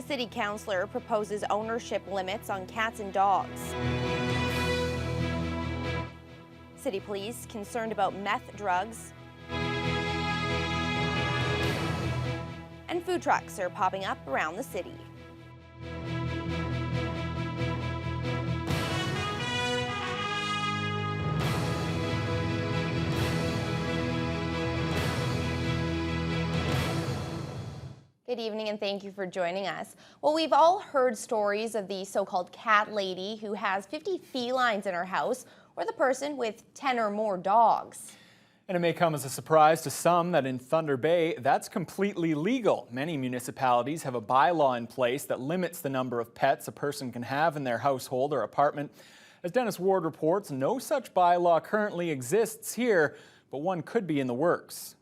city councillor proposes ownership limits on cats and dogs. City police concerned about meth drugs. And food trucks are popping up around the city. Good evening and thank you for joining us. Well, we've all heard stories of the so-called cat lady who has 50 felines in her house, or the person with 10 or more dogs. And it may come as a surprise to some that in Thunder Bay, that's completely legal. Many municipalities have a bylaw in place that limits the number of pets a person can have in their household or apartment. As Dennis Ward reports, no such bylaw currently exists here, but one could be in the works.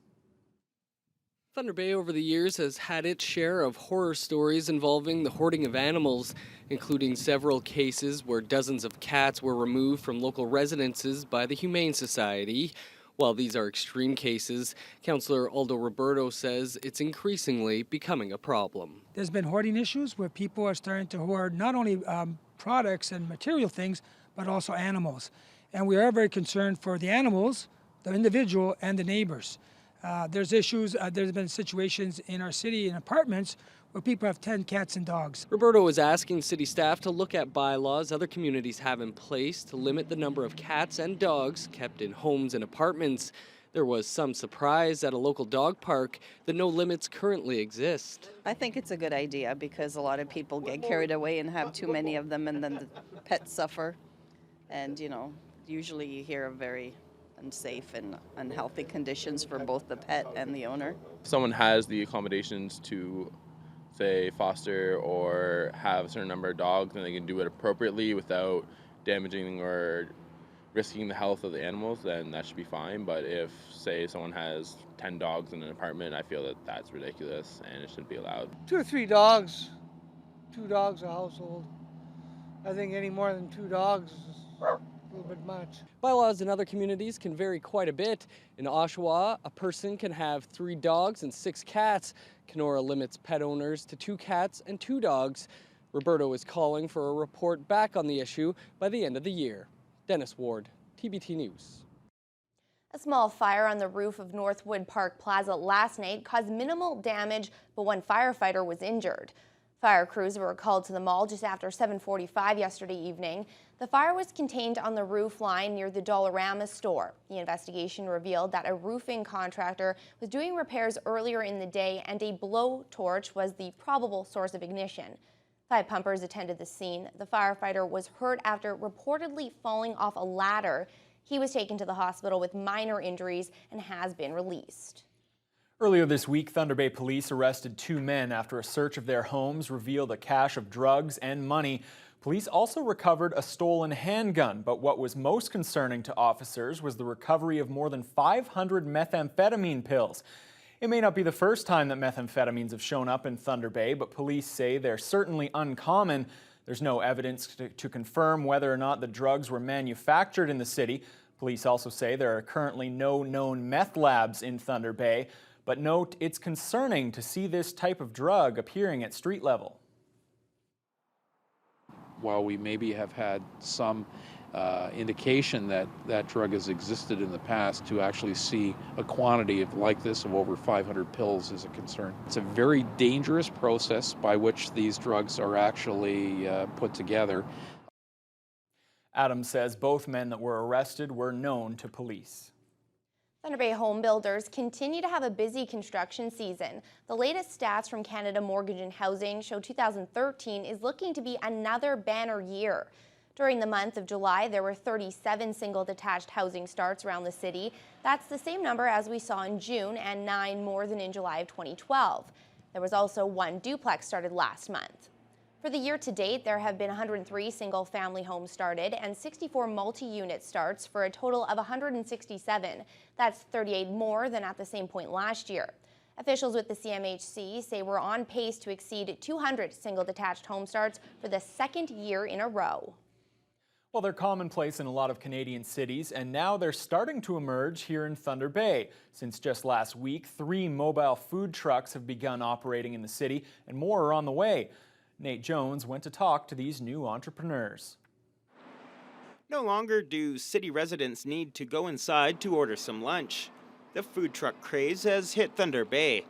Thunder Bay over the years has had its share of horror stories involving the hoarding of animals, including several cases where dozens of cats were removed from local residences by the Humane Society. While these are extreme cases, Councillor Aldo Roberto says it's increasingly becoming a problem. There's been hoarding issues where people are starting to hoard not only products and material things, but also animals. And we are very concerned for the animals, the individual, and the neighbors. There's issues, there's been situations in our city in apartments where people have 10 cats and dogs. Roberto is asking city staff to look at bylaws other communities have in place to limit the number of cats and dogs kept in homes and apartments. There was some surprise at a local dog park that no limits currently exist. I think it's a good idea because a lot of people get carried away and have too many of them, and then the pets suffer. And, you know, usually you hear of very unsafe and unhealthy conditions for both the pet and the owner. If someone has the accommodations to, say, foster or have a certain number of dogs, and they can do it appropriately without damaging or risking the health of the animals, then that should be fine. But if, say, someone has 10 dogs in an apartment, I feel that that's ridiculous and it shouldn't be allowed. 2 or 3 dogs, 2 dogs a household. I think any more than 2 dogs is a little bit much. Bylaws in other communities can vary quite a bit. In Oshawa, a person can have 3 dogs and 6 cats. Kenora limits pet owners to 2 cats and 2 dogs. Roberto is calling for a report back on the issue by the end of the year. Dennis Ward, TBT News. A small fire on the roof of Northwood Park Plaza last night caused minimal damage, but one firefighter was injured. Fire crews were called to the mall just after 7:45 yesterday evening. The fire was contained on the roof line near the Dollarama store. The investigation revealed that a roofing contractor was doing repairs earlier in the day and a blowtorch was the probable source of ignition. 5 pumpers attended the scene. The firefighter was hurt after reportedly falling off a ladder. He was taken to the hospital with minor injuries and has been released. Earlier this week, Thunder Bay police arrested 2 men after a search of their homes revealed a cache of drugs and money. Police also recovered a stolen handgun, but what was most concerning to officers was the recovery of more than 500 methamphetamine pills. It may not be the first time that methamphetamines have shown up in Thunder Bay, but police say they're certainly uncommon. There's no evidence to confirm whether or not the drugs were manufactured in the city. Police also say there are currently no known meth labs in Thunder Bay, but note it's concerning to see this type of drug appearing at street level. While we maybe have had some indication that that drug has existed in the past, to actually see a quantity like this of over 500 pills is a concern. It's a very dangerous process by which these drugs are actually put together. Adams says both men that were arrested were known to police. Thunder Bay home builders continue to have a busy construction season. The latest stats from Canada Mortgage and Housing show 2013 is looking to be another banner year. During the month of July, there were 37 single-detached housing starts around the city. That's the same number as we saw in June and 9 more than in July of 2012. There was also 1 duplex started last month. For the year to date, there have been 103 single-family homes started and 64 multi-unit starts for a total of 167. That's 38 more than at the same point last year. Officials with the CMHC say we're on pace to exceed 200 single-detached home starts for the 2nd year in a row. Well, they're commonplace in a lot of Canadian cities, and now they're starting to emerge here in Thunder Bay. Since just last week, 3 mobile food trucks have begun operating in the city, and more are on the way. Nate Jones went to talk to these new entrepreneurs. No longer do city residents need to go inside to order some lunch. The food truck craze has hit Thunder Bay.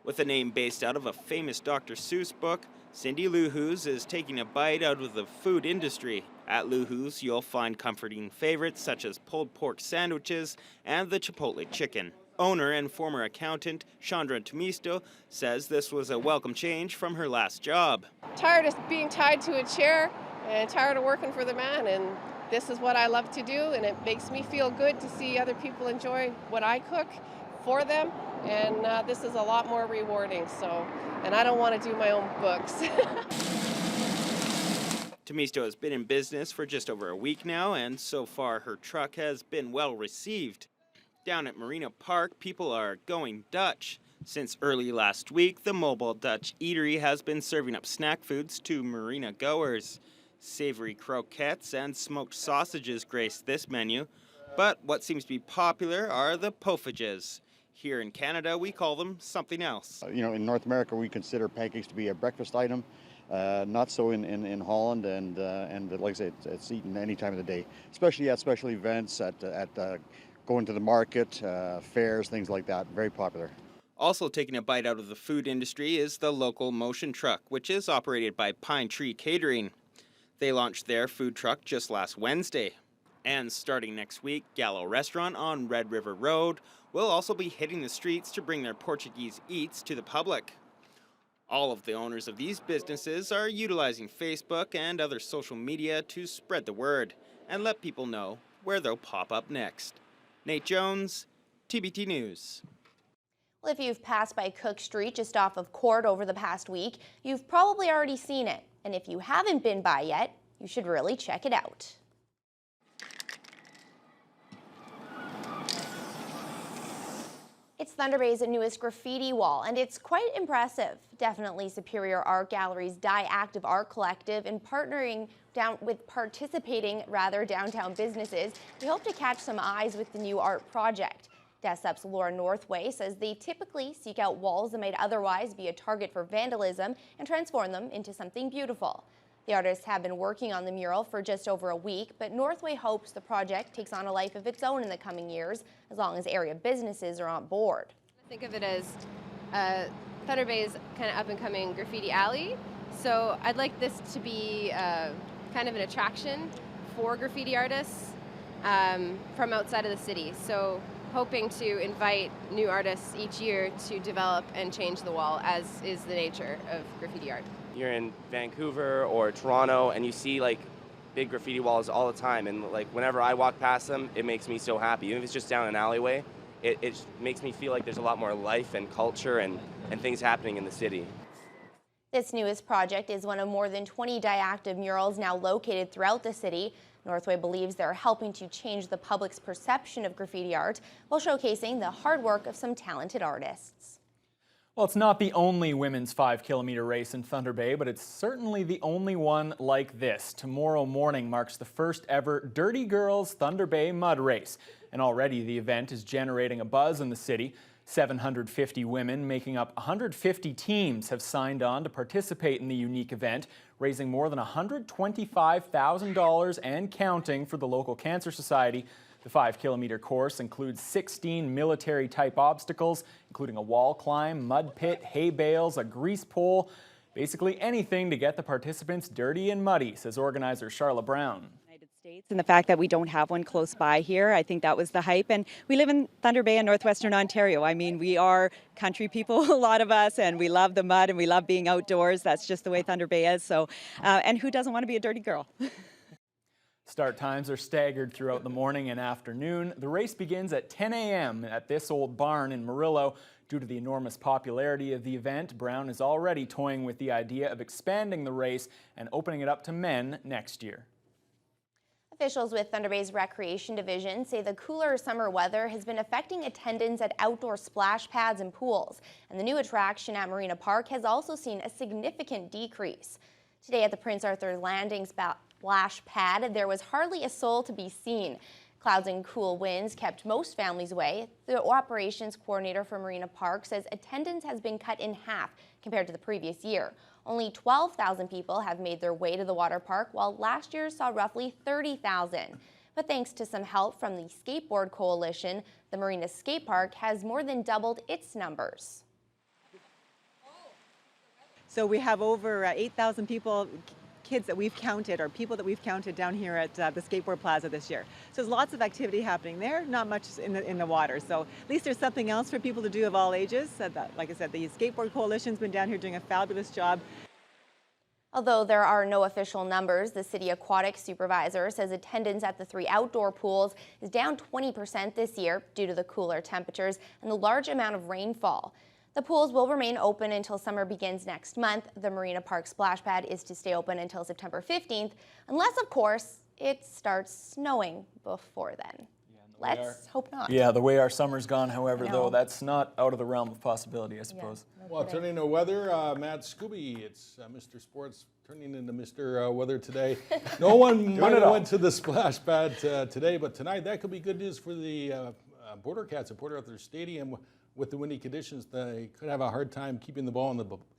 With a name based out of a famous Dr. Seuss book, Cindy Lou Who's is taking a bite out of the food industry. At Lou Who's, you'll find comforting favorites such as pulled pork sandwiches and the Chipotle chicken. Owner and former accountant Chandra Tomisto says this was a welcome change from her last job. Tired of being tied to a chair and tired of working for the man, and this is what I love to do, and it makes me feel good to see other people enjoy what I cook for them, and this is a lot more rewarding, and I don't want to do my own books. Tomisto has been in business for just over a week now, and so far her truck has been well received. Down at Marina Park, people are going Dutch. Since early last week, the mobile Dutch eatery has been serving up snack foods to marina goers. Savory croquettes and smoked sausages grace this menu, but what seems to be popular are the poffages. Here in Canada, we call them something else. In North America, we consider pancakes to be a breakfast item. Not so in Holland, and like I said, it's eaten any time of the day, especially at special events, at going to the market, fairs, things like that. Very popular. Also taking a bite out of the food industry is the local Motion Truck, which is operated by Pine Tree Catering. They launched their food truck just last Wednesday. And starting next week, Gallo Restaurant on Red River Road will also be hitting the streets to bring their Portuguese eats to the public. All of the owners of these businesses are utilizing Facebook and other social media to spread the word and let people know where they'll pop up next. Nate Jones, TBT News. Well, if you've passed by Cook Street just off of Court over the past week, you've probably already seen it. And if you haven't been by yet, you should really check it out. It's Thunder Bay's newest graffiti wall, and it's quite impressive. Definitely Superior Art Gallery's Die Active Art Collective and participating downtown businesses. We hope to catch some eyes with the new art project. DESUP's Laura Northway says they typically seek out walls that might otherwise be a target for vandalism and transform them into something beautiful. The artists have been working on the mural for just over a week, but Northway hopes the project takes on a life of its own in the coming years, as long as area businesses are on board. Think of it as Thunder Bay's kind of up-and-coming graffiti alley. So I'd like this to be kind of an attraction for graffiti artists from outside of the city. So hoping to invite new artists each year to develop and change the wall, as is the nature of graffiti art. You're in Vancouver or Toronto and you see like big graffiti walls all the time, and like whenever I walk past them, it makes me so happy. Even if it's just down an alleyway, it makes me feel like there's a lot more life and culture and things happening in the city. This newest project is one of more than 20 Die-Active murals now located throughout the city. Northway believes they're helping to change the public's perception of graffiti art while showcasing the hard work of some talented artists. Well, it's not the only women's 5-kilometer race in Thunder Bay, but it's certainly the only one like this. Tomorrow morning marks the first ever Dirty Girls Thunder Bay Mud Race. And already the event is generating a buzz in the city. 750 women making up 150 teams have signed on to participate in the unique event, raising more than $125,000 and counting for the local Cancer Society. The 5-kilometer course includes 16 military-type obstacles, including a wall climb, mud pit, hay bales, a grease pole, basically anything to get the participants dirty and muddy, says organizer Charlotte Brown. And the fact that we don't have one close by here, I think that was the hype. And we live in Thunder Bay in northwestern Ontario. I mean, we are country people, a lot of us, and we love the mud and we love being outdoors. That's just the way Thunder Bay is. So, and who doesn't want to be a dirty girl? Start times are staggered throughout the morning and afternoon. The race begins at 10 a.m. at this old barn in Murillo. Due to the enormous popularity of the event, Brown is already toying with the idea of expanding the race and opening it up to men next year. Officials with Thunder Bay's Recreation Division say the cooler summer weather has been affecting attendance at outdoor splash pads and pools, and the new attraction at Marina Park has also seen a significant decrease. Today at the Prince Arthur Landing splash pad, there was hardly a soul to be seen. Clouds and cool winds kept most families away. The operations coordinator for Marina Park says attendance has been cut in half compared to the previous year. Only 12,000 people have made their way to the water park, while last year saw roughly 30,000. But thanks to some help from the Skateboard Coalition, the Marina Skate Park has more than doubled its numbers. So we have over 8,000 people, kids that we've counted, or people that we've counted down here at the Skateboard Plaza this year. So there's lots of activity happening there, not much in the water. So at least there's something else for people to do of all ages. Like I said, the Skateboard Coalition's been down here doing a fabulous job. Although there are no official numbers, the city aquatic supervisor says attendance at the 3 outdoor pools is down 20% this year due to the cooler temperatures and the large amount of rainfall. The pools will remain open until summer begins next month. The Marina Park splash pad is to stay open until September 15th, unless, of course, it starts snowing before then. Let's hope not. Yeah, the way our summer's gone, however, though, that's not out of the realm of possibility, I suppose. Yeah, Well, turning to weather, Matt Scooby, it's Mr. Sports turning into Mr. Weather today. No one might have went to the splash pad today, but tonight that could be good news for the Border Cats at Port Arthur Stadium. With the windy conditions, they could have a hard time keeping the ball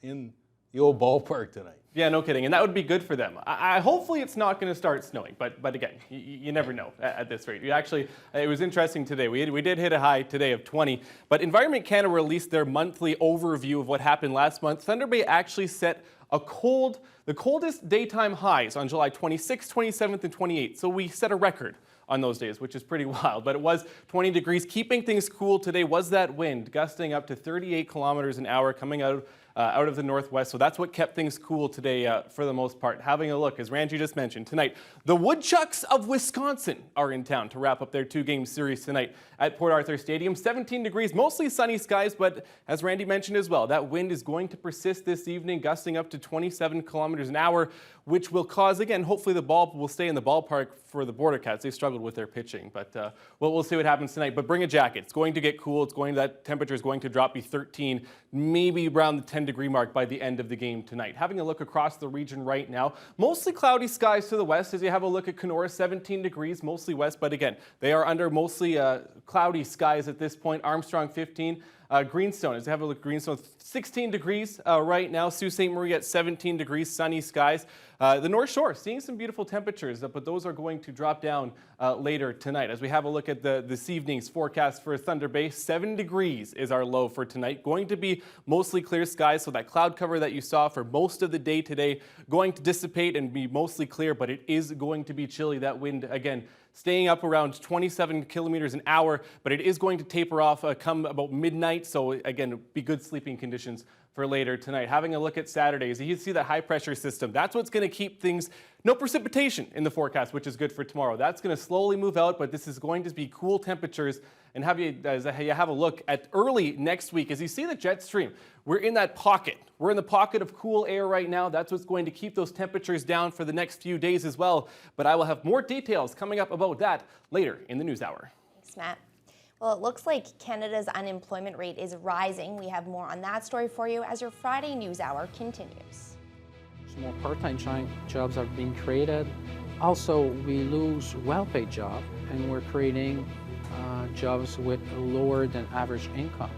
in the old ballpark tonight. Yeah, no kidding, and that would be good for them. Hopefully it's not going to start snowing, but again, you never know at this rate. It was interesting today. We did hit a high today of 20, but Environment Canada released their monthly overview of what happened last month. Thunder Bay actually set the coldest daytime highs on July 26th, 27th, and 28th. So we set a record on those days, which is pretty wild. But it was 20 degrees. Keeping things cool today was that wind, gusting up to 38 kilometers an hour coming out of the northwest. So that's what kept things cool today for the most part. Having a look, as Ranji just mentioned, tonight, the Woodchucks of Wisconsin are in town to wrap up their 2-game series tonight at Port Arthur Stadium. 17 degrees, mostly sunny skies, but as Randy mentioned as well, that wind is going to persist this evening, gusting up to 27 kilometers an hour, which will cause, again, hopefully the ball will stay in the ballpark for the Border Cats. They struggled with their pitching, but we'll see what happens tonight. But bring a jacket. It's going to get cool. That temperature is going to drop, be 13, maybe around the 10-degree mark by the end of the game tonight. Having a look across the region right now, mostly cloudy skies to the west. As you have a look at Kenora, 17 degrees, mostly west, but again, they are under mostly cloudy skies at this point. Armstrong, 15. Greenstone, as you have a look at Greenstone, 16 degrees right now. Sault Ste. Marie at 17 degrees, sunny skies. The North Shore, seeing some beautiful temperatures, but those are going to drop down later tonight. As we have a look at this evening's forecast for Thunder Bay, 7 degrees is our low for tonight. Going to be mostly clear skies, so that cloud cover that you saw for most of the day today going to dissipate and be mostly clear, but it is going to be chilly. That wind, again, staying up around 27 kilometers an hour, but it is going to taper off come about midnight. So again, be good sleeping conditions for later tonight. Having a look at Saturdays, you can see that high pressure system. That's what's going to keep things, no precipitation in the forecast, which is good for tomorrow. That's going to slowly move out, but this is going to be cool temperatures. And as you have a look at early next week, as you see the jet stream, we're in that pocket. We're in the pocket of cool air right now. That's what's going to keep those temperatures down for the next few days as well. But I will have more details coming up about that later in the news hour. Thanks, Matt. Well, it looks like Canada's unemployment rate is rising. We have more on that story for you as your Friday News Hour continues. More part-time jobs are being created. Also, we lose well-paid jobs, and we're creating jobs with lower than average income.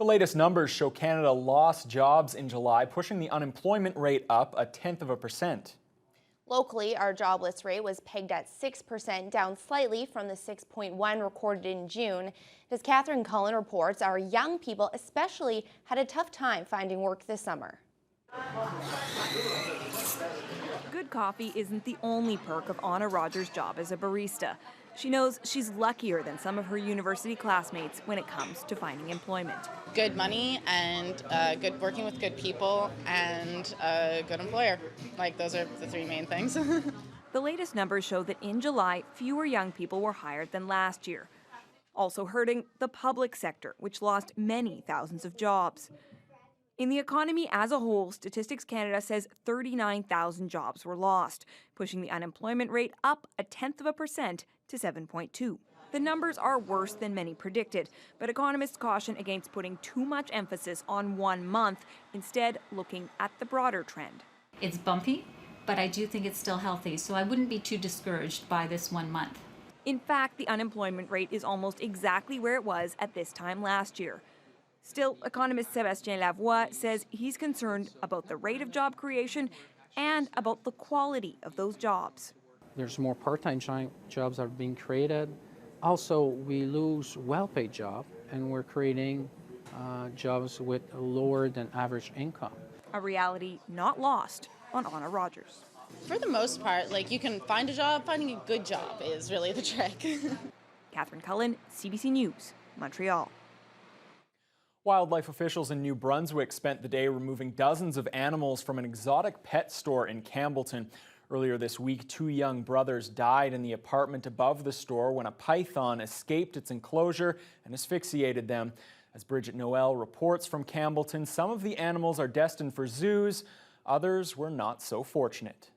The latest numbers show Canada lost jobs in July, pushing the unemployment rate up 0.1%. Locally, our jobless rate was pegged at 6%, down slightly from the 6.1 recorded in June. As Catherine Cullen reports, our young people especially had a tough time finding work this summer. Good coffee isn't the only perk of Anna Rogers' job as a barista. She knows she's luckier than some of her university classmates when it comes to finding employment. Good money and good working with good people and a good employer. Like, those are the three main things. The latest numbers show that in July, fewer young people were hired than last year. Also hurting the public sector, which lost many thousands of jobs. In the economy as a whole, Statistics Canada says 39,000 jobs were lost, pushing the unemployment rate up 0.1% to 7.2. The numbers are worse than many predicted, but economists caution against putting too much emphasis on 1 month, instead looking at the broader trend. It's bumpy, but I do think it's still healthy, so I wouldn't be too discouraged by this 1 month. In fact, the unemployment rate is almost exactly where it was at this time last year. Still, economist Sébastien Lavoie says he's concerned about the rate of job creation and about the quality of those jobs. There's more part-time jobs that are being created. Also, we lose well-paid jobs, and we're creating jobs with a lower than average income. A reality not lost on Anna Rogers. For the most part, like, you can find a job. Finding a good job is really the trick. Catherine Cullen, CBC News, Montreal. Wildlife officials in New Brunswick spent the day removing dozens of animals from an exotic pet store in Campbellton. Earlier this week, 2 young brothers died in the apartment above the store when a python escaped its enclosure and asphyxiated them. As Bridget Noel reports from Campbellton, some of the animals are destined for zoos, others were not so fortunate.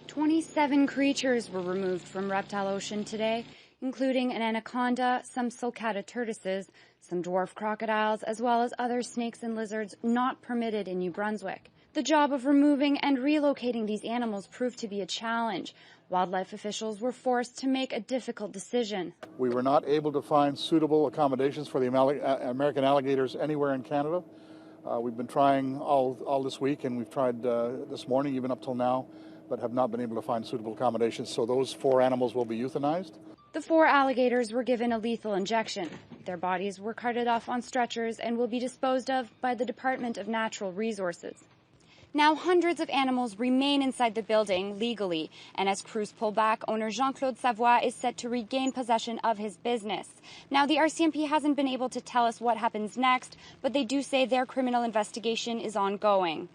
27 creatures were removed from Reptile Ocean today, including an anaconda, some sulcata tortoises, some dwarf crocodiles, as well as other snakes and lizards not permitted in New Brunswick. The job of removing and relocating these animals proved to be a challenge. Wildlife officials were forced to make a difficult decision. We were not able to find suitable accommodations for the American alligators anywhere in Canada. We've been trying all this week, and we've tried this morning, even up till now, but have not been able to find suitable accommodations. So those 4 animals will be euthanized. The 4 alligators were given a lethal injection. Their bodies were carted off on stretchers and will be disposed of by the Department of Natural Resources. Now hundreds of animals remain inside the building legally, and as crews pull back, owner Jean-Claude Savoie is set to regain possession of his business. Now the RCMP hasn't been able to tell us what happens next, but they do say their criminal investigation is ongoing.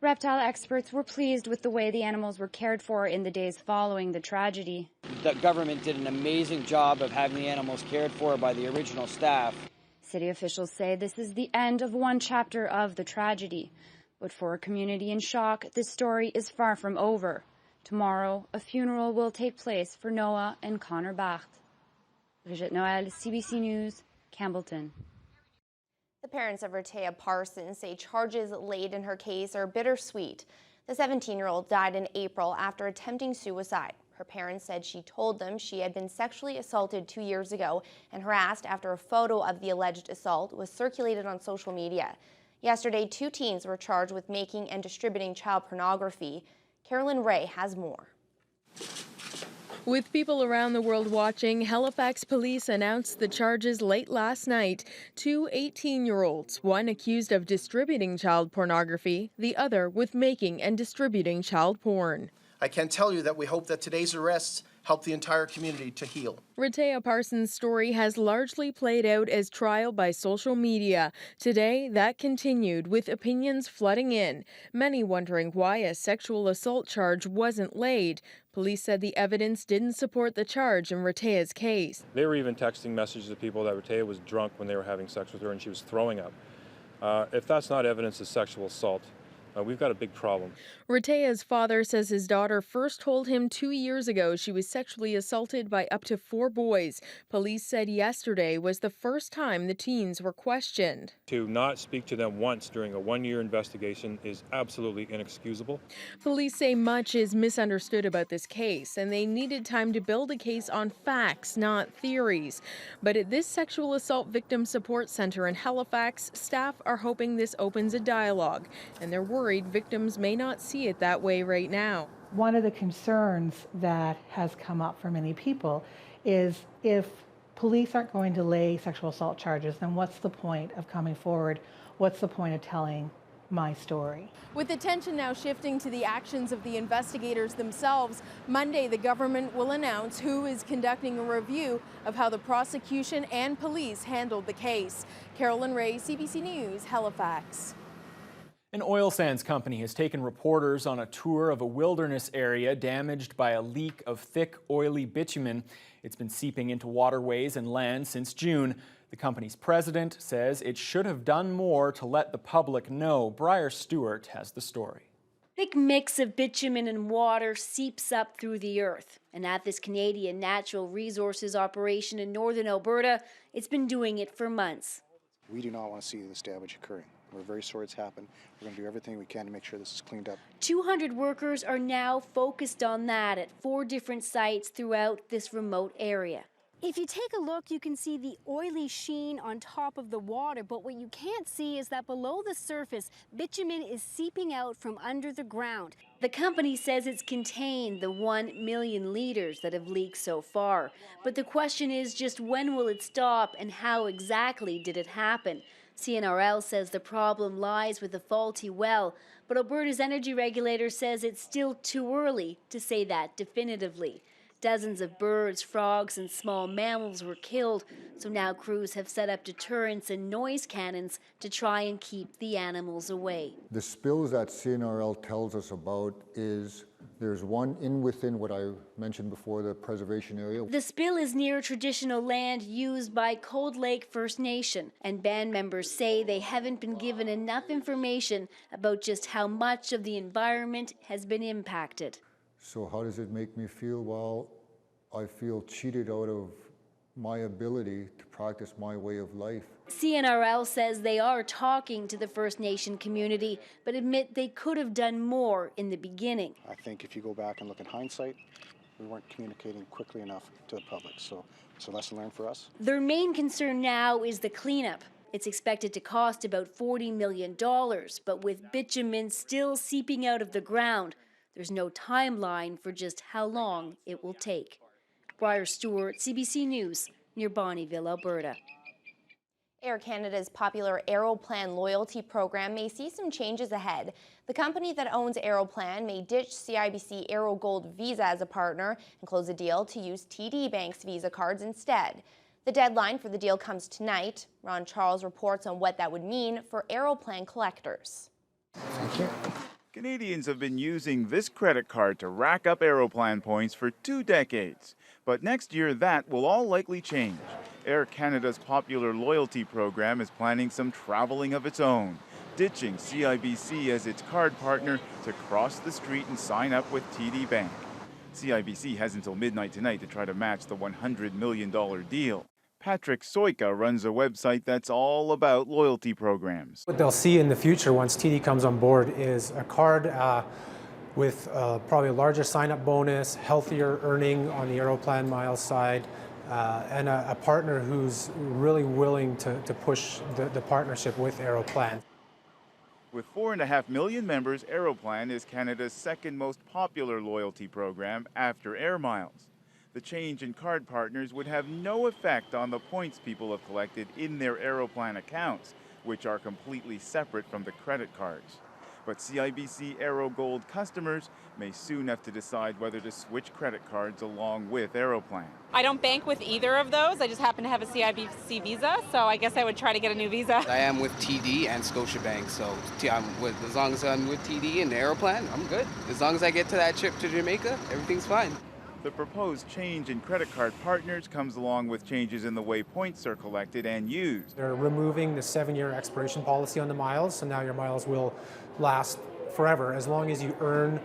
Reptile experts were pleased with the way the animals were cared for in the days following the tragedy. The government did an amazing job of having the animals cared for by the original staff. City officials say this is the end of one chapter of the tragedy. But for a community in shock, this story is far from over. Tomorrow, a funeral will take place for Noah and Connor Barth. Bridget Noel, CBC News, Campbellton. The parents of Rtea Parsons say charges laid in her case are bittersweet. The 17-year-old died in April after attempting suicide. Her parents said she told them she had been sexually assaulted 2 years ago and harassed after a photo of the alleged assault was circulated on social media. Yesterday, 2 teens were charged with making and distributing child pornography. Carolyn Ray has more. With people around the world watching, Halifax police announced the charges late last night. 2 18-year-olds, one accused of distributing child pornography, the other with making and distributing child porn. I can tell you that we hope that today's arrests help the entire community to heal. Rtea Parsons' story has largely played out as trial by social media. Today, that continued with opinions flooding in, many wondering why a sexual assault charge wasn't laid. Police said the evidence didn't support the charge in Retea's case. They were even texting messages to people that Rtea was drunk when they were having sex with her and she was throwing up. If that's not evidence of sexual assault, we've got a big problem. Ratea's father says his daughter first told him 2 years ago she was sexually assaulted by up to 4 boys. Police said yesterday was the first time the teens were questioned. To not speak to them once during a 1-year investigation is absolutely inexcusable. Police say much is misunderstood about this case, and they needed time to build a case on facts, not theories. But at this sexual assault victim support center in Halifax, staff are hoping this opens a dialogue, and they're worried victims may not see it that way right now. One of the concerns that has come up for many people is if police aren't going to lay sexual assault charges, then what's the point of coming forward? What's the point of telling my story? With attention now shifting to the actions of the investigators themselves, Monday the government will announce who is conducting a review of how the prosecution and police handled the case. Carolyn Ray, CBC News, Halifax. An oil sands company has taken reporters on a tour of a wilderness area damaged by a leak of thick, oily bitumen. It's been seeping into waterways and land since June. The company's president says it should have done more to let the public know. Briar Stewart has the story. Thick mix of bitumen and water seeps up through the earth. And at this Canadian Natural Resources operation in northern Alberta, it's been doing it for months. We do not want to see this damage occurring. We're very sorry it's happened. We're going to do everything we can to make sure this is cleaned up. 200 workers are now focused on that at 4 different sites throughout this remote area. If you take a look, you can see the oily sheen on top of the water, but what you can't see is that below the surface, bitumen is seeping out from under the ground. The company says it's contained the 1 million liters that have leaked so far. But the question is just when will it stop and how exactly did it happen? CNRL says the problem lies with a faulty well, but Alberta's energy regulator says it's still too early to say that definitively. Dozens of birds, frogs, and small mammals were killed, so now crews have set up deterrents and noise cannons to try and keep the animals away. The spills that CNRL tells us about is there's one within what I mentioned before, the preservation area. The spill is near traditional land used by Cold Lake First Nation, and band members say they haven't been given enough information about just how much of the environment has been impacted. So how does it make me feel? Well, I feel cheated out of my ability to practice my way of life. CNRL says they are talking to the First Nation community, but admit they could have done more in the beginning. I think if you go back and look at hindsight, we weren't communicating quickly enough to the public. So it's a lesson learned for us. Their main concern now is the cleanup. It's expected to cost about $40 million, but with bitumen still seeping out of the ground, there's no timeline for just how long it will take. Briar Stewart, CBC News, near Bonnyville, Alberta. Air Canada's popular Aeroplan loyalty program may see some changes ahead. The company that owns Aeroplan may ditch CIBC Aero Gold Visa as a partner and close a deal to use TD Bank's Visa cards instead. The deadline for the deal comes tonight. Ron Charles reports on what that would mean for Aeroplan collectors. Thank you. Canadians have been using this credit card to rack up Aeroplan points for 2 decades. But next year, that will all likely change. Air Canada's popular loyalty program is planning some traveling of its own, ditching CIBC as its card partner to cross the street and sign up with TD Bank. CIBC has until midnight tonight to try to match the $100 million deal. Patrick Soika runs a website that's all about loyalty programs. What they'll see in the future once TD comes on board is a card with probably a larger sign-up bonus, healthier earning on the Aeroplan miles side, and a partner who's really willing to push the partnership with Aeroplan. With 4.5 million members, Aeroplan is Canada's second most popular loyalty program after Air Miles. The change in card partners would have no effect on the points people have collected in their Aeroplan accounts, which are completely separate from the credit cards. But CIBC Aero Gold customers may soon have to decide whether to switch credit cards along with Aeroplan. I don't bank with either of those. I just happen to have a CIBC Visa, so I guess I would try to get a new Visa. I am with TD and Scotiabank, so as long as I'm with TD and Aeroplan, I'm good. As long as I get to that trip to Jamaica, everything's fine. The proposed change in credit card partners comes along with changes in the way points are collected and used. They're removing the 7-year expiration policy on the miles, so now your miles will last forever as long as you earn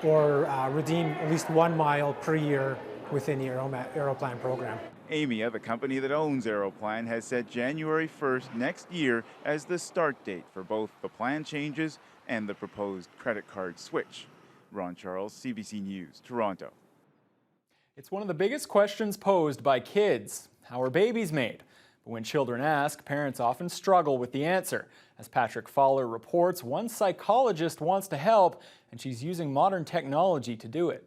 or redeem at least 1 mile per year within the Aeroplan program. Aimia, the company that owns Aeroplan, has set January 1st next year as the start date for both the plan changes and the proposed credit card switch. Ron Charles, CBC News, Toronto. It's one of the biggest questions posed by kids. How are babies made? But when children ask, parents often struggle with the answer. As Patrick Fowler reports, one psychologist wants to help, and she's using modern technology to do it.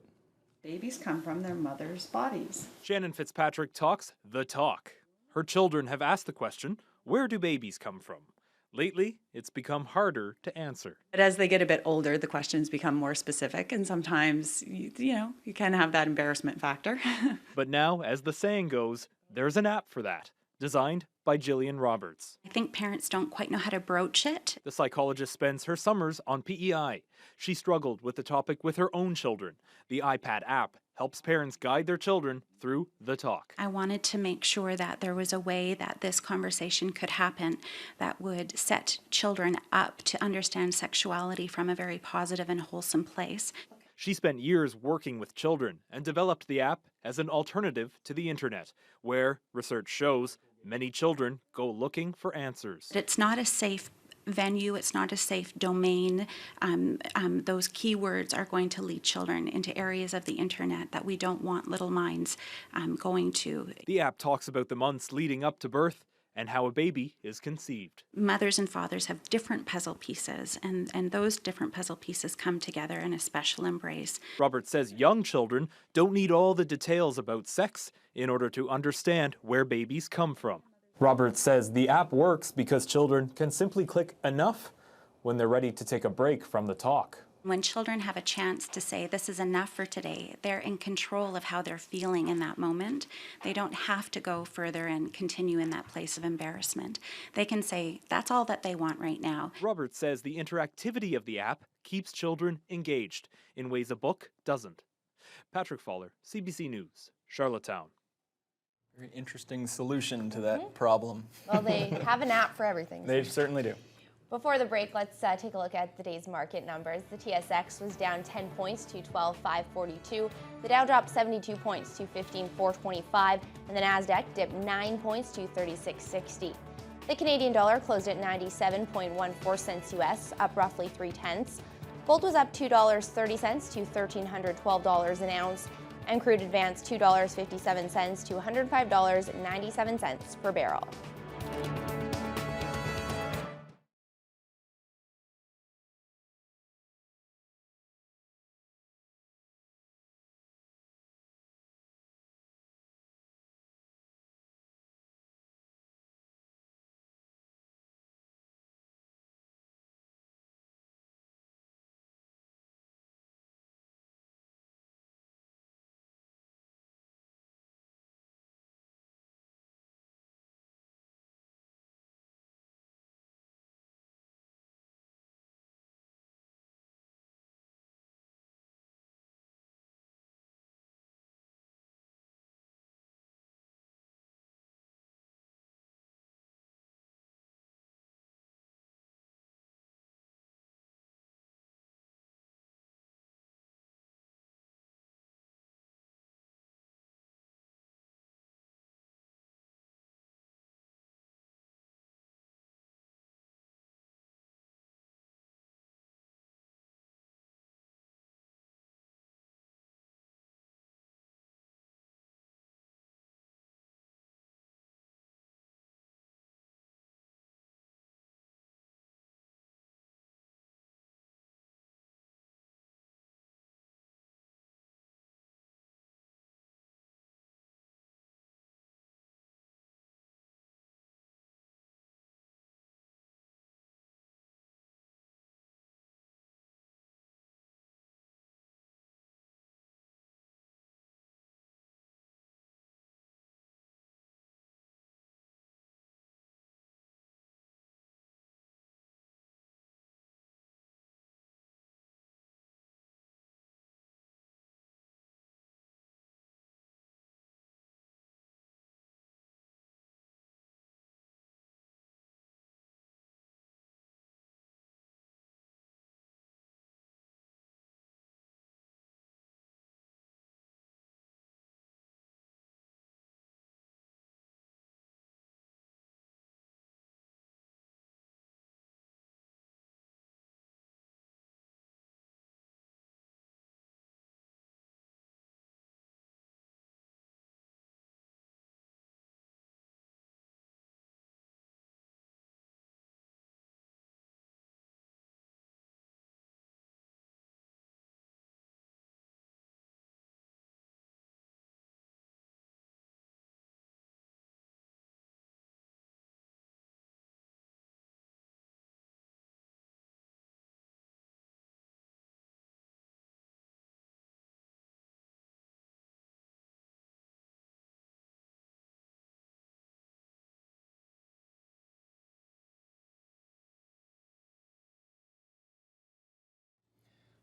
Babies come from their mother's bodies. Shannon Fitzpatrick talks the talk. Her children have asked the question, where do babies come from? Lately, it's become harder to answer. But as they get a bit older, the questions become more specific, and sometimes, you can have that embarrassment factor. But now, as the saying goes, there's an app for that, designed by Jillian Roberts. I think parents don't quite know how to broach it. The psychologist spends her summers on PEI. She struggled with the topic with her own children. The iPad app helps parents guide their children through the talk. I wanted to make sure that there was a way that this conversation could happen that would set children up to understand sexuality from a very positive and wholesome place. She spent years working with children and developed the app as an alternative to the internet, where, research shows, many children go looking for answers. It's not a safe venue, it's not a safe domain. Those keywords are going to lead children into areas of the internet that we don't want little minds going to. The app talks about the months leading up to birth and how a baby is conceived. Mothers and fathers have different puzzle pieces, and those different puzzle pieces come together in a special embrace. Robert says young children don't need all the details about sex in order to understand where babies come from. Roberts says the app works because children can simply click enough when they're ready to take a break from the talk. When children have a chance to say, this is enough for today, they're in control of how they're feeling in that moment. They don't have to go further and continue in that place of embarrassment. They can say, that's all that they want right now. Roberts says the interactivity of the app keeps children engaged in ways a book doesn't. Patrick Fowler, CBC News, Charlottetown. Very interesting solution to that problem. Well, they have an app for everything. They certainly do. Before the break, let's take a look at the day's market numbers. The TSX was down 10 points to 12,542. The Dow dropped 72 points to 15,425. And the Nasdaq dipped 9 points to 3660. The Canadian dollar closed at 97.14 cents US, up roughly 3/10. Gold was up $2.30 to $1,312 an ounce. And crude advanced $2.57 to $105.97 per barrel.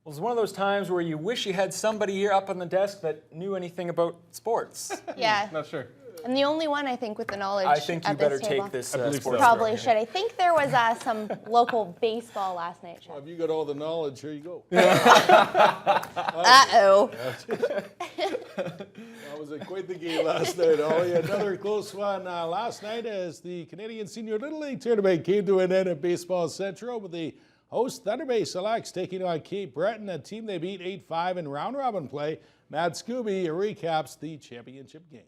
Well, it's one of those times where you wish you had somebody here up on the desk that knew anything about sports. Yeah. Not sure. I'm the only one, I think, with the knowledge. I think you at better this table. take this sports Probably story. should. I think there was some local baseball last night. Well, if you got all the knowledge, here you go. Uh-oh. That was quite the game last night, Ollie. Another close one last night as the Canadian Senior Little League Tournament came to an end at Baseball Central with the host Thunder Bay Selects taking on Cape Breton, a team they beat 8-5 in round-robin play. Matt Scooby recaps the championship game.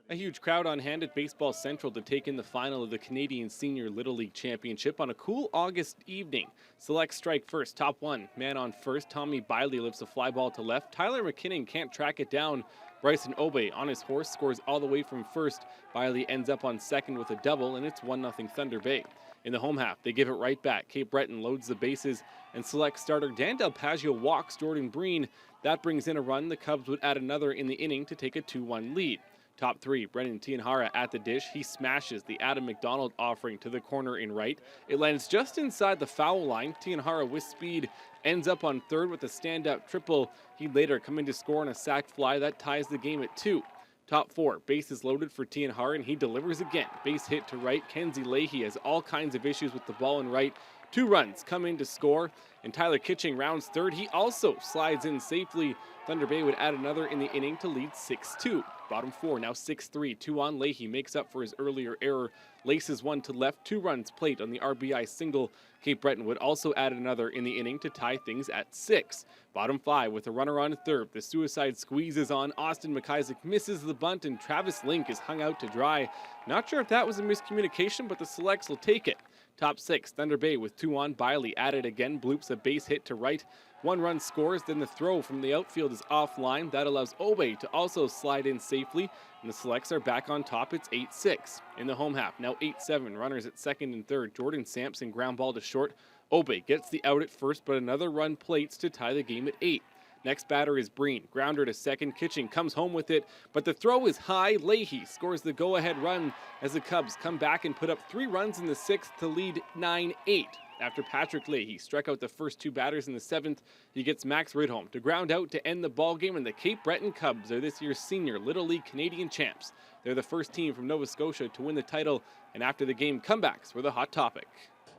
A huge crowd on hand at Baseball Central to take in the final of the Canadian Senior Little League Championship on a cool August evening. Select strike first, top one, man on first. Tommy Biley lifts a fly ball to left. Tyler McKinnon can't track it down. Bryson Obey on his horse scores all the way from first. Biley ends up on second with a double, and it's 1-0 Thunder Bay. In the home half, they give it right back. Cape Breton loads the bases, and Select starter Dan Del Pagio walks Jordan Breen. That brings in a run. The Cubs would add another in the inning to take a 2-1 lead. Top three, Brendan Tianhara at the dish. He smashes the Adam McDonald offering to the corner in right. It lands just inside the foul line. Tianhara with speed ends up on third with a stand-up triple. He'd later come in to score on a sac fly. That ties the game at 2. Top four, bases loaded for Tianhara, and he delivers again. Base hit to right. Kenzie Leahy has all kinds of issues with the ball in right. 2 runs come in to score, and Tyler Kitching rounds third. He also slides in safely. Thunder Bay would add another in the inning to lead 6-2. Bottom four, now 6-3. 2 on Leahy makes up for his earlier error. Laces one to left, 2 runs plate on the RBI single. Cape Breton would also add another in the inning to tie things at 6. Bottom 5 with a runner on third. The suicide squeeze is on. Austin McIsaac misses the bunt, and Travis Link is hung out to dry. Not sure if that was a miscommunication, but the Selects will take it. Top 6, Thunder Bay with 2 on. Biley added again, bloops a base hit to right. 1 run scores, then the throw from the outfield is offline. That allows Obey to also slide in safely, and the Selects are back on top. It's 8-6. In the home half, now 8-7. Runners at second and third. Jordan Sampson ground ball to short. Obey gets the out at first, but another run plates to tie the game at 8. Next batter is Breen. Grounder to second. Kitching comes home with it, but the throw is high. Leahy scores the go-ahead run as the Cubs come back and put up 3 runs in the 6th to lead 9-8. After Patrick Leahy struck out the first 2 batters in the 7th, he gets Max Ridholm to ground out to end the ballgame, and the Cape Breton Cubs are this year's Senior Little League Canadian champs. They're the first team from Nova Scotia to win the title, and after the game, comebacks were the hot topic.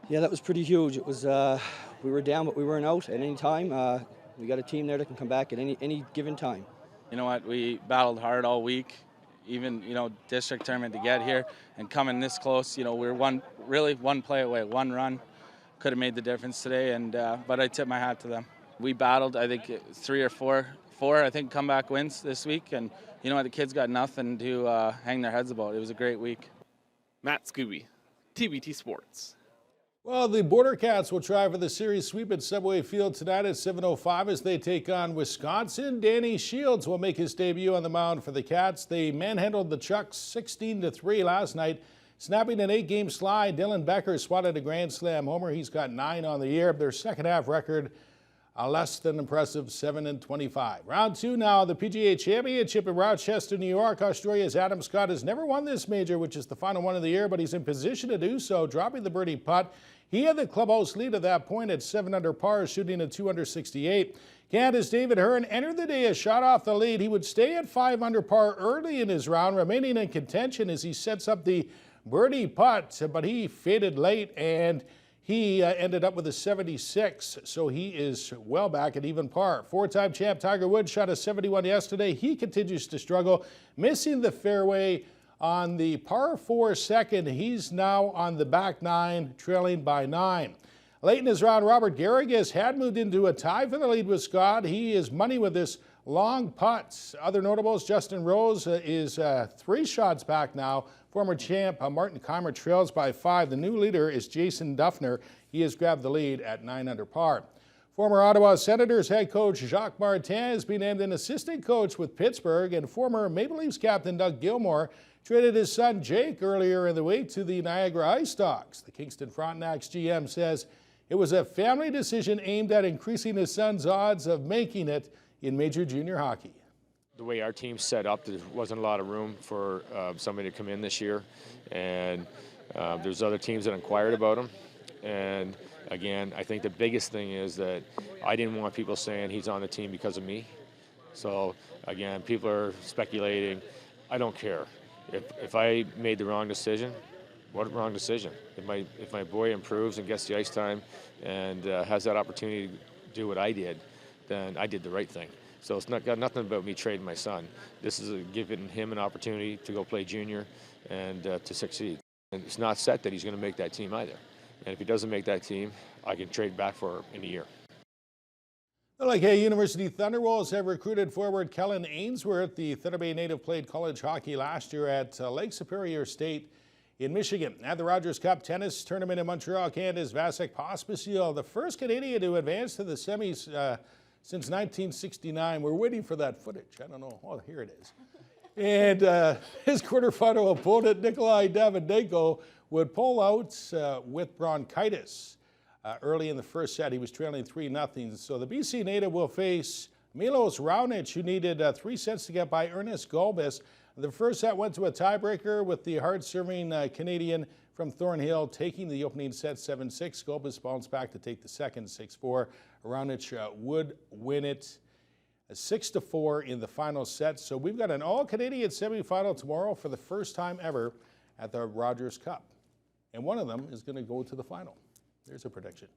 Yeah, that was pretty huge. It was we were down, but we weren't out at any time. We got a team there that can come back at any given time. You know what? We battled hard all week, even district tournament to get here, and coming this close. We're one play away, 1 run. Could have made the difference today, and but I tip my hat to them. We battled, I think, 3 or 4, I think, comeback wins this week, and you know what, the kids got nothing to hang their heads about. It was a great week. Matt Scooby, TBT Sports. Well, the Border Cats will try for the series sweep at Subway Field tonight at 7:05 as they take on Wisconsin. Danny Shields will make his debut on the mound for the Cats. They manhandled the Chucks 16-3 last night. Snapping an 8-game slide, Dylan Becker swatted a grand slam homer. He's got 9 on the year. Their second half record, a less than impressive 7-25. Round 2 now, the PGA Championship in Rochester, New York. Australia's Adam Scott has never won this major, which is the final one of the year, but he's in position to do so, dropping the birdie putt. He had the clubhouse lead at that point at 7 under par, shooting a 268. Canada's David Hearn entered the day a shot off the lead. He would stay at 5 under par early in his round, remaining in contention as he sets up the birdie putt, but he faded late and he ended up with a 76, so he is well back at even par. 4-time champ Tiger Woods shot a 71 yesterday. He continues to struggle, missing the fairway on the par 4 second. He's now on the back 9, trailing by 9. Late in his round, Robert Garrigus had moved into a tie for the lead with Scott. He is money with this long putt. Other notables, Justin Rose is 3 shots back now. Former champ Martin Keimer trails by 5. The new leader is Jason Duffner. He has grabbed the lead at 9 under par. Former Ottawa Senators head coach Jacques Martin has been named an assistant coach with Pittsburgh, and former Maple Leafs captain Doug Gilmour traded his son Jake earlier in the week to the Niagara Ice Dogs. The Kingston Frontenac's GM says it was a family decision aimed at increasing his son's odds of making it in Major Junior Hockey. The way our team's set up, there wasn't a lot of room for somebody to come in this year, and there's other teams that inquired about him, and Again, I think the biggest thing is that I didn't want people saying he's on the team because of me. So again, people are speculating. I don't care. If I made the wrong decision, what wrong decision? If my boy improves and gets the ice time and has that opportunity to do what I did, then I did the right thing. So it's got nothing about me trading my son. This is giving him an opportunity to go play junior and to succeed. And it's not set that he's going to make that team either. And if he doesn't make that team, I can trade back for him in a year. The Lake University Thunderwolves have recruited forward Kellen Ainsworth. The Thunder Bay native played college hockey last year at Lake Superior State in Michigan. At the Rogers Cup tennis tournament in Montreal, Canada's Vasek Pospisil, the first Canadian to advance to the semis since 1969. We're waiting for that footage. I don't know. Oh, here it is. And his quarterfinal opponent, Nikolai Davydenko, would pull out with bronchitis. Early in the first set, he was trailing 3-0. So the BC native will face Milos Raonic, who needed 3 sets to get by Ernest Gulbis. The first set went to a tiebreaker with the hard-serving Canadian from Thornhill taking the opening set 7-6. Gulbis bounced back to take the second 6-4. Raonic would win it 6-4 in the final set. So we've got an all-Canadian semifinal tomorrow for the first time ever at the Rogers Cup. And one of them is going to go to the final. There's a prediction.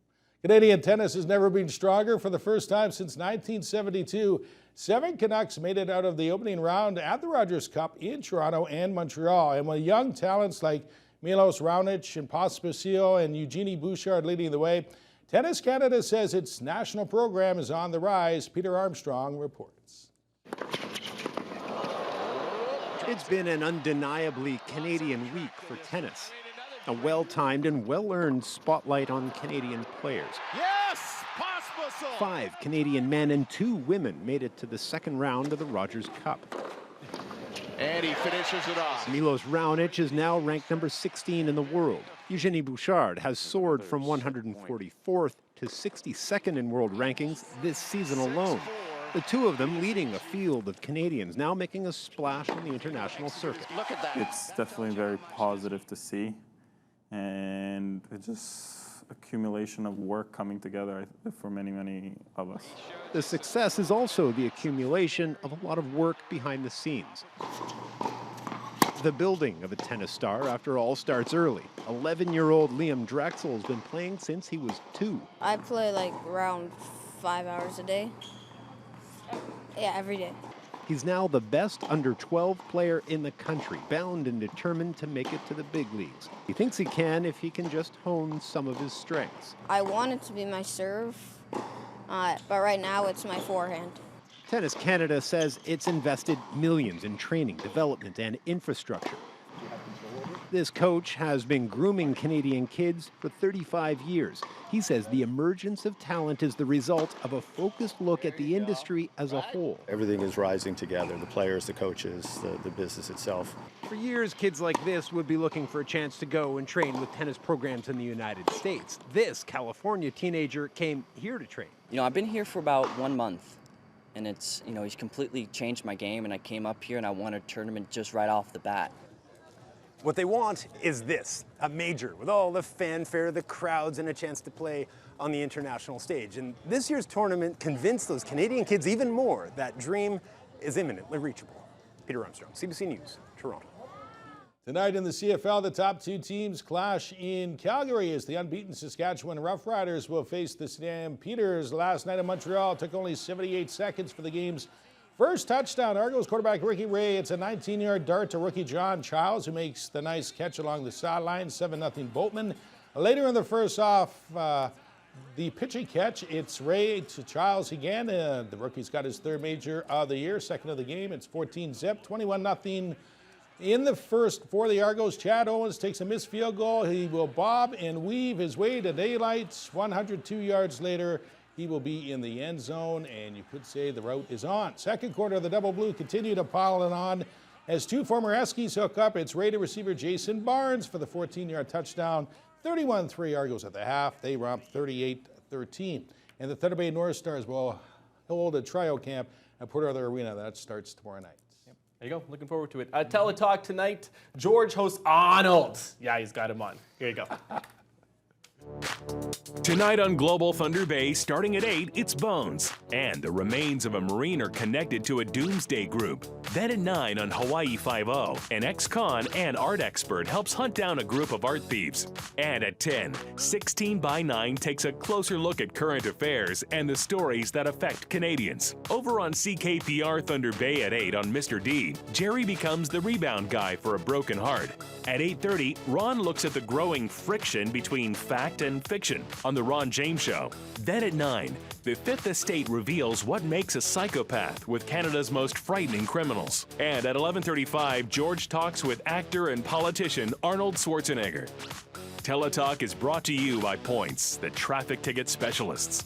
Canadian tennis has never been stronger. For the first time since 1972, 7 Canucks made it out of the opening round at the Rogers Cup in Toronto and Montreal. And with young talents like Milos Raonic and Pospisil and Eugenie Bouchard leading the way, Tennis Canada says its national program is on the rise. Peter Armstrong reports. It's been an undeniably Canadian week for tennis. A well-timed and well-earned spotlight on Canadian players. Yes! Pospisil! 5 Canadian men and 2 women made it to the second round of the Rogers Cup. And he finishes it off. Milos Raonic is now ranked number 16 in the world. Eugenie Bouchard has soared from 144th to 62nd in world rankings this season alone. The two of them leading a field of Canadians now making a splash on the international circuit. Look at that. It's definitely very positive to see. And it's just accumulation of work coming together for many, many of us. The success is also the accumulation of a lot of work behind the scenes. The building of a tennis star, after all, starts early. 11-year-old Liam Drexel has been playing since he was 2. I play like around 5 hours a day. Yeah, every day. He's now the best under-12 player in the country, bound and determined to make it to the big leagues. He thinks he can if he can just hone some of his strengths. I want it to be my serve, but right now it's my forehand. Tennis Canada says it's invested millions in training, development, and infrastructure. This coach has been grooming Canadian kids for 35 years. He says the emergence of talent is the result of a focused look at the industry as a whole. Everything is rising together, the players, the coaches, the business itself. For years, kids like this would be looking for a chance to go and train with tennis programs in the United States. This California teenager came here to train. You know, I've been here for about 1 month, and it's, you know, he's completely changed my game, and I came up here and I won a tournament just right off the bat. What they want is this, a major with all the fanfare, the crowds, and a chance to play on the international stage. And this year's tournament convinced those Canadian kids even more that dream is imminently reachable. Peter Armstrong, CBC News, Toronto. Tonight in the CFL, the top 2 teams clash in Calgary as the unbeaten Saskatchewan Roughriders will face the Stampeders. Last night in Montreal, it took only 78 seconds for the game's first touchdown. Argos quarterback Ricky Ray, it's a 19-yard dart to rookie John Childs, who makes the nice catch along the sideline, 7-0 Boatman. Later in the first off, the pitching catch, it's Ray to Childs again. The rookie's got his 3rd major of the year, 2nd of the game. It's 14-zip, 21-0 in the first for the Argos. Chad Owens takes a missed field goal. He will bob and weave his way to daylight. 102 yards later, he will be in the end zone, and you could say the route is on. Second quarter, the Double Blue continue to pile it on as 2 former Eskies hook up. It's Raider receiver Jason Barnes for the 14-yard touchdown. 31-3 Argos at the half. They romp 38-13. And the Thunder Bay North Stars will hold a tryout camp at Port Arthur Arena. That starts tomorrow night. There you go. Looking forward to it. Teletalk tonight. George hosts Arnold. Yeah, he's got him on. Here you go. Tonight on Global Thunder Bay, starting at 8, it's Bones. And the remains of a Marine are connected to a doomsday group. Then at 9 on Hawaii Five-0, an ex-con and art expert helps hunt down a group of art thieves. And at 10, 16 by 9 takes a closer look at current affairs and the stories that affect Canadians. Over on CKPR Thunder Bay at 8 on Mr. D, Jerry becomes the rebound guy for a broken heart. At 8:30, Ron looks at the growing friction between fact and fiction on The Ron James Show. Then at 9, the Fifth Estate reveals what makes a psychopath with Canada's most frightening criminals. And at 11:35, George talks with actor and politician Arnold Schwarzenegger. Teletalk is brought to you by Points, the traffic ticket specialists.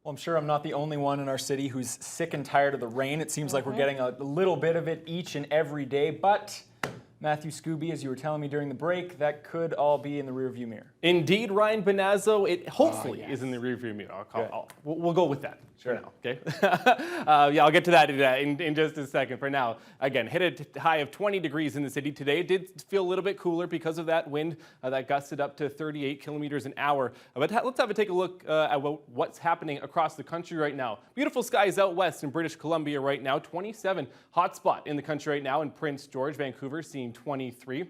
Well, I'm sure I'm not the only one in our city who's sick and tired of the rain. It seems like we're getting a little bit of it each and every day, but Matthew Scooby, as you were telling me during the break, that could all be in the rearview mirror. Indeed, Ryan Benazzo, it hopefully is in the rearview mirror. We'll go with that. Sure. For now, okay? Yeah, I'll get to that in just a second. For now, again, hit a high of 20 degrees in the city today. It did feel a little bit cooler because of that wind that gusted up to 38 kilometers an hour. But let's have a take a look at what's happening across the country right now. Beautiful skies out west in British Columbia right now. 27 hotspot in the country right now in Prince George. Vancouver seeing 23.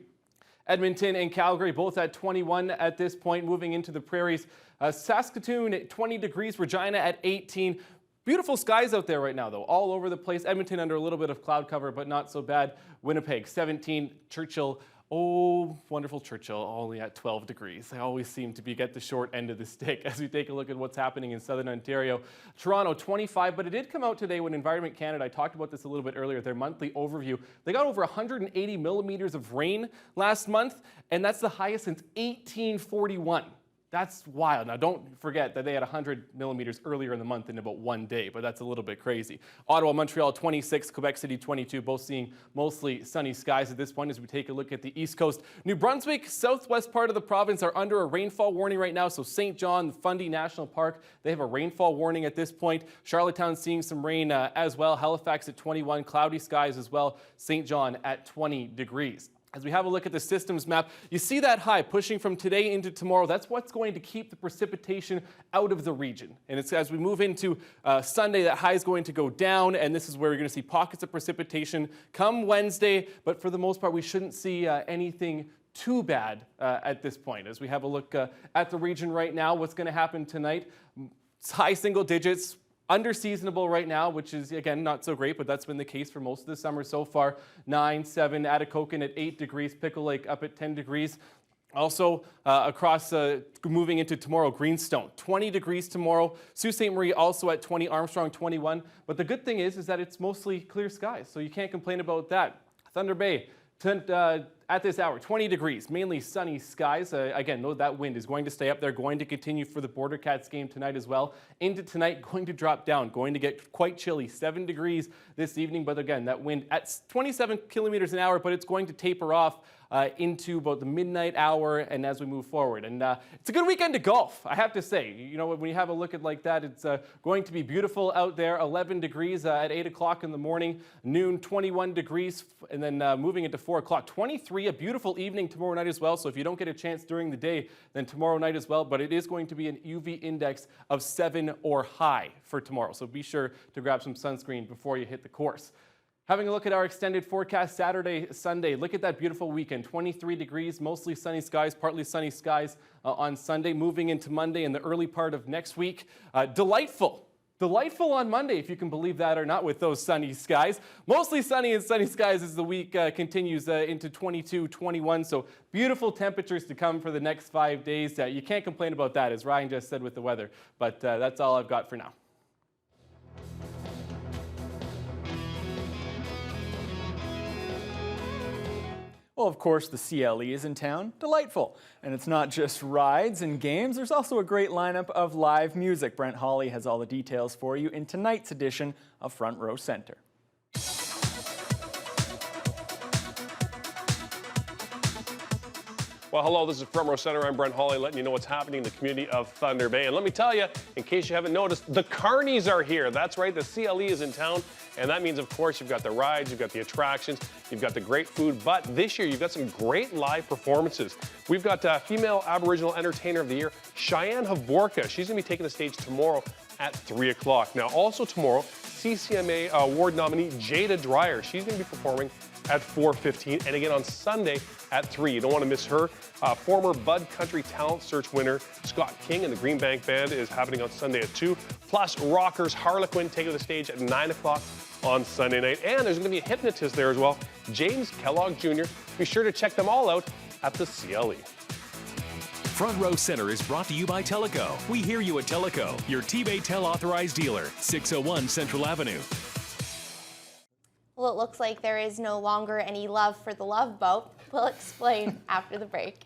Edmonton and Calgary both at 21 at this point, moving into the prairies. Saskatoon at 20 degrees, Regina at 18. Beautiful skies out there right now, though, all over the place. Edmonton under a little bit of cloud cover, but not so bad. Winnipeg 17, Churchill Oh, wonderful Churchill, only at 12 degrees. They always seem to get the short end of the stick as we take a look at what's happening in southern Ontario. Toronto, 25, but it did come out today when Environment Canada, I talked about this a little bit earlier, their monthly overview. They got over 180 millimeters of rain last month, and that's the highest since 1841. That's wild. Now, don't forget that they had 100 millimeters earlier in the month in about one day, but that's a little bit crazy. Ottawa, Montreal, 26, Quebec City, 22, both seeing mostly sunny skies at this point as we take a look at the East Coast. New Brunswick, southwest part of the province are under a rainfall warning right now, so St. John, Fundy National Park, they have a rainfall warning at this point. Charlottetown seeing some rain as well. Halifax at 21, cloudy skies as well. St. John at 20 degrees. As we have a look at the systems map, you see that high pushing from today into tomorrow. That's what's going to keep the precipitation out of the region. And it's as we move into Sunday, that high is going to go down, and this is where we're going to see pockets of precipitation come Wednesday. But for the most part, we shouldn't see anything too bad at this point. As we have a look at the region right now, what's going to happen tonight? It's high single digits. Under seasonable right now, which is, again, not so great, but that's been the case for most of the summer so far. 9, 7, Atikokan at 8 degrees, Pickle Lake up at 10 degrees. Also, across moving into tomorrow, Greenstone, 20 degrees tomorrow. Sault Ste. Marie also at 20, Armstrong 21. But the good thing is that it's mostly clear skies, so you can't complain about that. Thunder Bay, at this hour, 20 degrees, mainly sunny skies. Again, that wind is going to stay up there, going to continue for the Border Cats game tonight as well. Into tonight, going to drop down, going to get quite chilly, 7 degrees this evening. But again, that wind at 27 kilometers an hour, but it's going to taper off into about the midnight hour and as we move forward. And it's a good weekend to golf, I have to say. You know, when you have a look at like that, it's going to be beautiful out there. 11 degrees at 8 o'clock in the morning, noon 21 degrees, and then moving into 4 o'clock, 23, a beautiful evening tomorrow night as well. So if you don't get a chance during the day, then tomorrow night as well. But it is going to be an UV index of 7 or high for tomorrow. So be sure to grab some sunscreen before you hit the course. Having a look at our extended forecast Saturday, Sunday, look at that beautiful weekend. 23 degrees, mostly sunny skies, partly sunny skies on Sunday, moving into Monday and the early part of next week. Delightful on Monday, if you can believe that or not, with those sunny skies. Mostly sunny and sunny skies as the week continues into 22, 21. So beautiful temperatures to come for the next 5 days. You can't complain about that, as Ryan just said with the weather. But that's all I've got for now. Well, of course, the CLE is in town. Delightful. And it's not just rides and games. There's also a great lineup of live music. Brent Hawley has all the details for you in tonight's edition of Front Row Center. Well, hello, this is Front Row Center. I'm Brent Hawley, letting you know what's happening in the community of Thunder Bay. And let me tell you, in case you haven't noticed, the carnies are here. That's right, the CLE is in town. And that means, of course, you've got the rides, you've got the attractions, you've got the great food. But this year, you've got some great live performances. We've got female Aboriginal Entertainer of the Year, Cheyenne Havorka. She's going to be taking the stage tomorrow at 3 o'clock. Now, also tomorrow, CCMA award nominee Jada Dreyer. She's going to be performing at 4:15, and again on Sunday at 3. You don't want to miss her. Former Bud Country Talent Search winner Scott King and the Green Bank Band is happening on Sunday at 2. Plus, rockers Harlequin taking the stage at 9 o'clock on Sunday night. And there's going to be a hypnotist there as well, James Kellogg Jr. Be sure to check them all out at the CLE. Front Row Center is brought to you by Teleco. We hear you at Teleco, your T-Bay Tel authorized dealer, 601 Central Avenue. Well, it looks like there is no longer any love for the Love Boat. We'll explain after the break.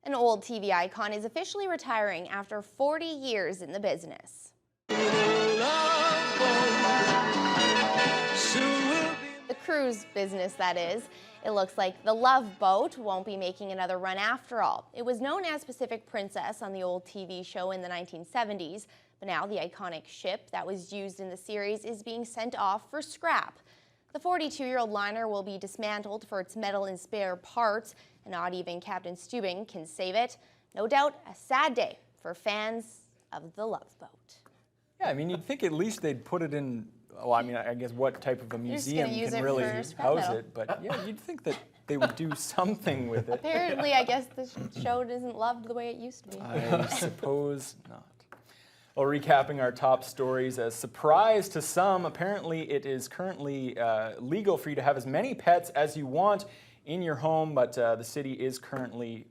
An old TV icon is officially retiring after 40 years in the business. The cruise business, that is. It looks like the Love Boat won't be making another run after all. It was known as Pacific Princess on the old TV show in the 1970s, but now the iconic ship that was used in the series is being sent off for scrap. The 42-year-old liner will be dismantled for its metal and spare parts, and not even Captain Stubing can save it. No doubt a sad day for fans of the Love Boat. Yeah, I mean, you'd think at least they'd put it in, well, I mean, I guess what type of a museum can really house it, but yeah, you'd think that they would do something with it. Apparently, I guess the show isn't loved the way it used to be. I suppose not. Well, recapping our top stories, a surprise to some, apparently it is currently legal for you to have as many pets as you want in your home, but the city is currently,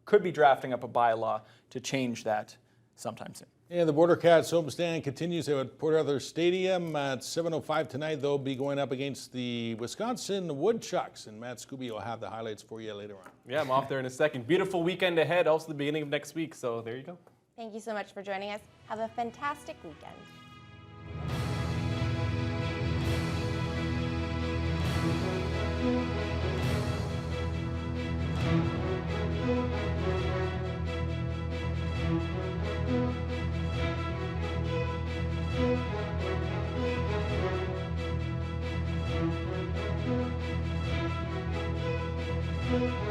could be drafting up a bylaw to change that sometime soon. And the Border Cats homestand continues at Port Arthur Stadium at 7:05 tonight. They'll be going up against the Wisconsin Woodchucks, and Matt Scooby will have the highlights for you later on. Yeah, I'm off there in a second. Beautiful weekend ahead, also the beginning of next week, so there you go. Thank you so much for joining us. Have a fantastic weekend. Thank you.